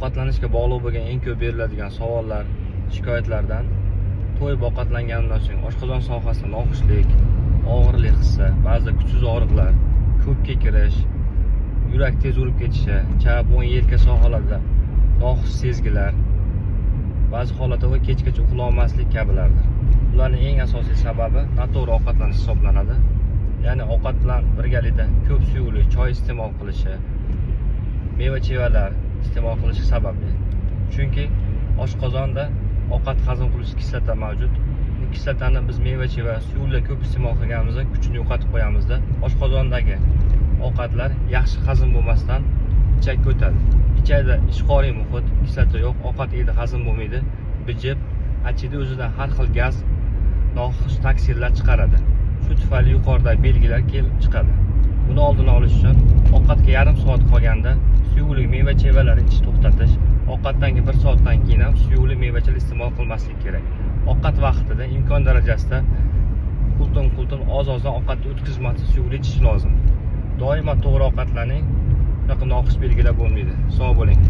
Ovqatlanishga bog'liq bo'lgan eng ko'p beriladigan savollar, shikoyatlardan to'yib ovqatlanganimdan so'ng oshqozon sohasida noxushlik, og'irlik hissi, ba'zida kuchsiz og'riqlar, ko'p kekirish, yurak tez urib ketishi, chap o'ng yelka sohalarida noxush sezgilar, ba'zi holatlarda kechgacha uxlay olmaslik kabilardir. Bularning eng asosiy sababi noto'g'ri ovqatlanish hisoblanadi. Ya'ni ovqat bilan birgalikda ko'p suyuqlik, choy iste'mol qilishi, meva-chevalar iste'mol qilishi sababli. Chunki oshqozonda ovqat hazm qilish kislota mavjud. Bu kislotani biz meva-cheva, suyuqlik ko'p iste'mol qilganimizda kuchini yo'qotib qo'yamizda, oshqozondagi ovqatlar yaxshi hazm bo'lmasdan ichakka o'tadi. Ichakda ishqoriy muhit, kislota yo'q, ovqat yeydi, hazm bo'lmaydi, bijib, achiydi, o'zidan har xil gaz, noxush taksirlar chiqaradi. Shu tufayli yuqoridagi belgilar kelib chiqadi. Buni oldini olish uchun ovqatga yarim soat qolganda suyuqlik, meva-chevalar ichish to'xtatish, ovqatdan 1 soatdan keyin ham suyuqlik, meva-chevalar iste'mol qilmaslik kerak. Ovqat vaqtida imkon darajasida qultum oz-ozdan ovqatni o'tkazmasdan suyuqlik ichish lozim. Doimo to'g'ri ovqatlaning, bunaqa noxush belgilar bo'lmaydi. Sog' bo'ling.